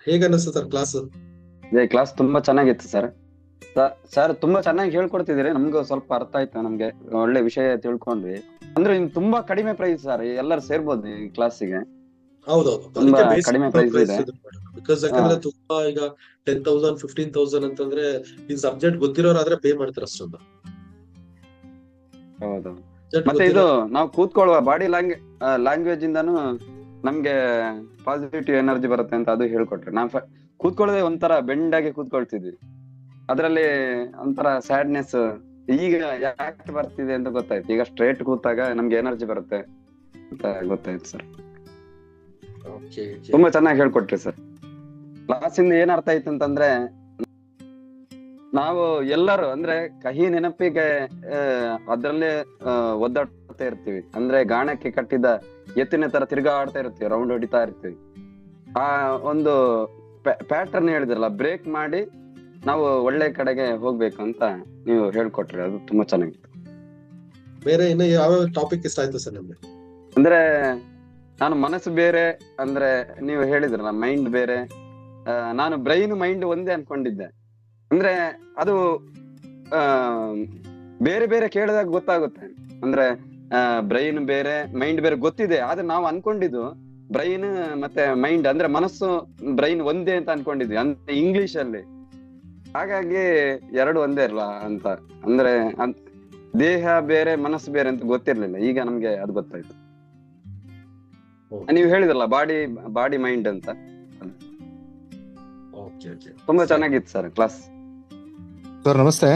ಹೇಗ ಅನಿಸ್ತು sir class? Class ತುಂಬಾ ಚೆನ್ನಾಗಿತ್ತು ಸರ್. ಸರ್ ತುಂಬಾ ಚೆನ್ನಾಗಿ ಹೇಳ್ಕೊಡ್ತಿದ್ದೀರಿ, ನಮ್ಗೂ ಸ್ವಲ್ಪ ಅರ್ಥ ಆಯ್ತು, ನಮ್ಗೆ ಒಳ್ಳೆ ವಿಷಯ ತಿಳ್ಕೊಂಡ್ವಿ. ಅಂದ್ರೆ ಇನ್ ತುಂಬಾ ಕಡಿಮೆ ಪ್ರೈಸ್ ಸರ್, ಎಲ್ಲರೂ ಸೇರ್ಬೋದು ಈ ಕ್ಲಾಸಿಗೆ. ಹೌದೌದು, ತುಂಬಾ ಅದಕ್ಕೆ ಬೇಸಿಕ್ ಕಡಿಮೆ ಪ್ರೈಸ್ ಪ್ರೈಸ್ ಇದೆ. ಇದು ಬಿಕಾಸ್ ಹಾ, ಯಾಕಂದ್ರೆ ತುಂಬಾ ಈಗ 10,000 15,000 ಅಂತಂದ್ರೆ ಈ ಸಬ್ಜೆಕ್ಟ್ ಗೊತ್ತಿರೋರಾದ್ರೆ ಪೇ ಮಾಡ್ತಾರೆ ಅಷ್ಟೊಂದು. ಹೌದು. ಸಬ್ಜೆಕ್ಟ್ ಮತ್ತೆ ಇದು ಗೊತ್ತಿರೋ ನಾವು ಕೂತ್ಕೊಳ್ಳುವ ಬಾಡಿ ಲ್ಯಾಂಗ್ವೇಜ್ ಇಂದಾನು ನಮ್ಗೆ ಪಾಸಿಟಿವ್ ಎನರ್ಜಿ ಬರುತ್ತೆ ಅಂತ ಅದು ಹೇಳ್ಕೊಟ್ರೆ. ನಾವು ಕೂತ್ಕೊಳ್ಳೋದೇ ಒಂಥರ ಬೆಂಡಾಗಿ ಕೂತ್ಕೊಳ್ತಿದ್ವಿ, ಅದ್ರಲ್ಲಿ ಒಂಥರ ಸ್ಯಾಡ್ನೆಸ್ ಈಗ ಯಾಕೆ ಬರ್ತಿದೆ ಅಂತ ಗೊತ್ತಾಯ್ತು. ಈಗ ಸ್ಟ್ರೇಟ್ ಕೂತಾಗ ನಮ್ಗೆ ಎನರ್ಜಿ ಬರುತ್ತೆ ಅಂತ ಗೊತ್ತಾಯ್ತು ಸರ್. ಓಕೆ ತುಂಬಾ ಚೆನ್ನಾಗಿ ಹೇಳ್ಕೊಟ್ರಿ ಸರ್. ಕ್ಲಾಸಿಂದ ಏನ್ ಅರ್ಥ ಆಯ್ತು ಅಂತಂದ್ರೆ, ನಾವು ಎಲ್ಲರೂ ಅಂದ್ರೆ ಕಹಿ ನೆನಪಿಗೆ ಅದ್ರಲ್ಲೇ ಒದ್ದಾಡ್ತಾ ಇರ್ತೀವಿ. ಅಂದ್ರೆ ಗಾಣಕ್ಕೆ ಕಟ್ಟಿದ ಎತ್ತಿನ ತರ ತಿರ್ಗಾಡ್ತಾ ಇರ್ತೀವಿ, ರೌಂಡ್ ಹೊಡಿತಾ ಇರ್ತೀವಿ. ಆ ಒಂದು ಪ್ಯಾಟರ್ನ್ ಹೇಳಿದ್ರಲ್ಲ, ಬ್ರೇಕ್ ಮಾಡಿ ನಾವು ಒಳ್ಳೆ ಕಡೆಗೆ ಹೋಗ್ಬೇಕು ಅಂತ ನೀವು ಹೇಳ್ಕೊಟ್ರಿ, ಅದು ತುಂಬಾ ಚೆನ್ನಾಗಿತ್ತು. ಬೇರೆ ಇನ್ನು ಯಾವ ಟಾಪಿಕ್ ಇಷ್ಟ ಆಯ್ತು ಸರ್ ನಿಮ್ಗೆ? ಅಂದ್ರೆ ನಾನು ಮನಸ್ಸು ಬೇರೆ, ಅಂದ್ರೆ ನೀವು ಹೇಳಿದ್ರಲ್ಲ ಮೈಂಡ್ ಬೇರೆ, ನಾನು ಬ್ರೈನ್ ಮೈಂಡ್ ಒಂದೇ ಅನ್ಕೊಂಡಿದ್ದೆ. ಅಂದ್ರೆ ಅದು ಆ ಬೇರೆ ಬೇರೆ ಕೇಳಿದಾಗ ಗೊತ್ತಾಗುತ್ತೆ. ಅಂದ್ರೆ ಬ್ರೈನ್ ಬೇರೆ ಮೈಂಡ್ ಬೇರೆ ಗೊತ್ತಿದೆ, ಆದ್ರೆ ನಾವು ಅನ್ಕೊಂಡಿದ್ದು ಬ್ರೈನ್ ಮತ್ತೆ ಮೈಂಡ್ ಅಂದ್ರೆ ಮನಸ್ಸು ಬ್ರೈನ್ ಒಂದೇ ಅಂತ ಅನ್ಕೊಂಡಿದ್ವಿ, ಅಂದ್ರೆ ಇಂಗ್ಲಿಷ್ ಅಲ್ಲಿ. ಹಾಗಾಗಿ ಎರಡು ಒಂದೇ ಇರಲ್ಲ ಅಂತ, ಅಂದ್ರೆ ದೇಹ ಬೇರೆ ಮನಸ್ಸು ಬೇರೆ ಅಂತ ಗೊತ್ತಿರ್ಲಿಲ್ಲ, ಈಗ ನಮ್ಗೆ ಅದು ಗೊತ್ತಾಯ್ತು. ನೀವು ಹೇಳಿದ್ರಲ್ಲ ಬಾಡಿ ಮೈಂಡ್ ಅಂತ, ತುಂಬಾ ಚೆನ್ನಾಗಿತ್ತು ಸರ್ ಕ್ಲಾಸ್. ಸರ್ ನಮಸ್ತೆ.